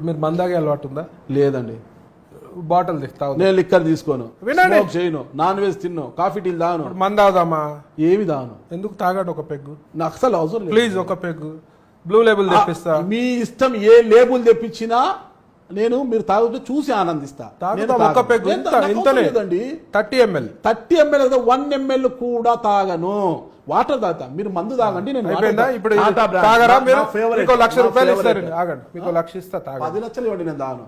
ఇప్పుడు మీరు మందాగే అలవాటు ఉందా? లేదండి. బాటిల్ తాగు. నేను లిక్కర్ తీసుకోను, వినండి, స్మోక్ చేయను, నాన్ వెజ్ తిన్ను, కాఫీ టీలు తాను. మంద అవుదామా? ఏమి తాను. ఎందుకు తాగండి ఒక పెగ్గు? నాకు అసలు అవసరం లేదు. ప్లీజ్ ఒక పెగ్గు బ్లూ లేబుల్ తెప్పిస్తా. మీ ఇష్టం, ఏ లేబుల్ తెప్పించినా నేను మీరు తాగుతూ చూసి ఆనందిస్తా. ఒక పెగ్గు ఇంతనే 30 ml 30 ml 1 ml కూడా తాగను. వాటర్ తాగుతా, మీరు మందు తాగండి. నేను ఇప్పుడు తాగరా? మీకు ₹1,00,000 ఇస్తారు. ఆగండి, మీకు 1,00,000 ఇస్తా. 10 లక్షలు ఇవ్వండి, నేను తాగను.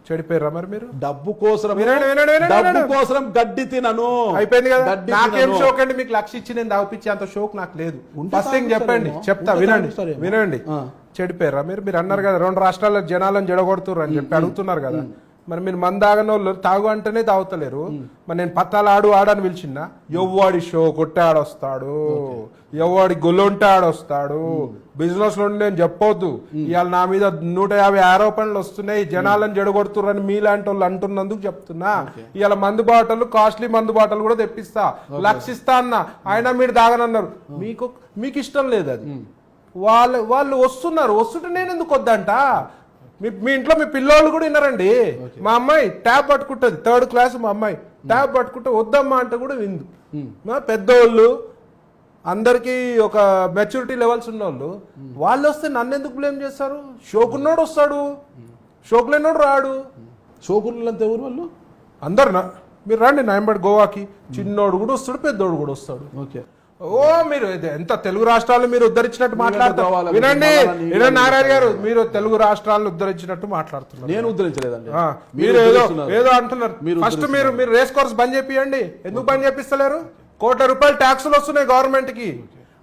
చెడిపోయారా మరి మీరు? డబ్బు కోసం గడ్డి తినను. అయిపోయింది కదా. నాకేం షోక్ అండి? మీకు 1,00,000 ఇచ్చి నేను తాగిపించి అంత షోక్ నాకు లేదు. ఫస్ట్ థింగ్ చెప్పండి, చెప్తా, వినండి. చెడిపోయారా మీరు? మీరు అన్నారు కదా 2 రాష్ట్రాల జనాలను జడగొడుతున్నారు అని చెప్పి అడుగుతున్నారు కదా. మరి మీరు మంది తాగని వాళ్ళు తాగు అంటేనే తాగుతలేరు. మరి నేను పత్తాలు ఆడని పిలిచిందా? ఎవ్వడి షో కొట్టే ఆడొస్తాడు, ఎవడి గొల్లుంటే ఆడొస్తాడు. బిజినెస్ లో నేను చెప్పొద్దు. ఇవాళ నా మీద 150 ఆరోపణలు వస్తున్నాయి, జనాలను జడగొడుతుర్రని మీలాంటి వాళ్ళు అంటున్నందుకు చెప్తున్నా. ఇవాళ మందు బాటలు, కాస్ట్లీ మందు బాటలు కూడా తెప్పిస్తా, 1,00,000 ఇస్తా అన్న. ఆయన మీరు తాగనన్నారు. మీకు ఇష్టం లేదు అది. వాళ్ళు వస్తుంటే నేను ఎందుకు వద్దంట? మీ ఇంట్లో మీ పిల్లోళ్ళు కూడా విన్నారండి. మా అమ్మాయి ట్యాబ్ పట్టుకుంటుంది, 3rd క్లాస్. మా అమ్మాయి ట్యాబ్ పట్టుకుంటే వద్దమ్మా అంటే కూడా విందు. పెద్దోళ్ళు, అందరికీ ఒక మెచ్యూరిటీ లెవెల్స్ ఉన్నోళ్ళు, వాళ్ళు వస్తే నన్ను ఎందుకు బ్లేమ్ చేస్తారు? షోకున్నోడు వస్తాడు, షోకు లేనోడు రాడు. షోకులంతా ఎవరు వాళ్ళు? అందరు మీరు రండి నాయంబడి గోవాకి. చిన్నోడు కూడా వస్తాడు, పెద్దోడు కూడా వస్తాడు. ఓకే. ఓ మీరు ఎంత తెలుగు రాష్ట్రాలను మీరు ఉద్ధరించినట్టు మాట్లాడుతున్నారు. వినండి నారాయణ గారు, మీరు తెలుగు రాష్ట్రాలను ఉద్ధరించినట్టు మాట్లాడుతున్నారు. నేను ఉద్ధరించలేదండి. మీరు ఏదో అంటున్నారు. ఫస్ట్ మీరు రేస్ కోర్స్ బంద్ చేపియండి. ఎందుకు బంద్ చేపిస్తలేరు? ₹1,00,000 ట్యాక్సులు వస్తున్నాయి గవర్నమెంట్ కి.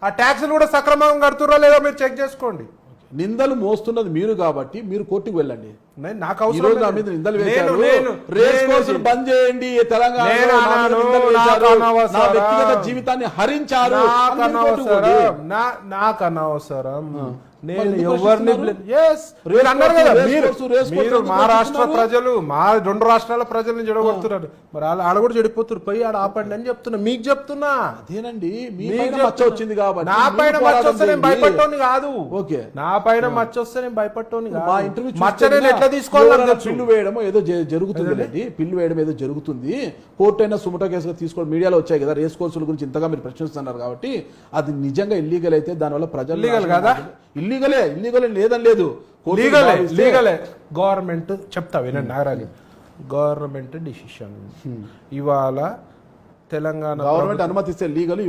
ఆ ట్యాక్సులు కూడా సక్రమంగా కడుతురా లేదో మీరు చెక్ చేసుకోండి. నిందలు మోస్తున్నది మీరు కాబట్టి మీరు కోర్టుకు వెళ్ళండి. నాకు అవసరం మీద నిందలు వేశారు, రేస్ కోర్సులు బంద్ చేయండి, తెలంగాణ వ్యక్తిగత జీవితాన్ని హరించారు. నాకు అనవసరం. నేను ఎవరిని మీరు మహారాష్ట్ర ప్రజలు, మా 2 రాష్ట్రాల ప్రజల్ని జడగొడుతున్నారు. మరి ఆడ కూడా చెడిపోతున్నారు. పోయి ఆడ ఆపండి అని చెప్తున్నా, మీకు చెప్తున్నా. అదేనండి, మచ్చ వచ్చింది కాబట్టి. నా పైన మచ్చ వస్తే నేను భయపడటోని కాదు. ఓకే, నా పైన మచ్చ వస్తే నేను భయపడటోని కాదు. మచ్చ నేను ఎట్లా తీసుకోవాలి? పిల్లు వేయడం ఏదో జరుగుతుంది, పిల్లు వేయడం ఏదో జరుగుతుంది. కోర్టు అయినా సుమటో కేసుగా తీసుకోవడం మీడియాలో వచ్చాయి కదా. రేస్ కోర్సుల గురించి ఇంతగా మీరు ప్రశ్నిస్తున్నారు కాబట్టి అది నిజంగా ఇల్లీగల్ అయితే దానివల్ల ప్రజలు లీగల్ కదా? ఇల్లీగలే లేదని లేదు, లీగలే. గవర్నమెంట్ చెప్తా వినండి నాగరాజు, గవర్నమెంట్ డిసిషన్. ఇవాళ తెలంగాణ గవర్నమెంట్ అనుమతిస్తే లీగల్,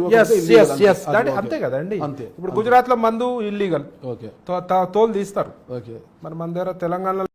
అంతే కదండి. అంతే. ఇప్పుడు గుజరాత్ లో మందు ఇల్లీగల్, తోలు తీస్తారు. మరి మన దగ్గర తెలంగాణలో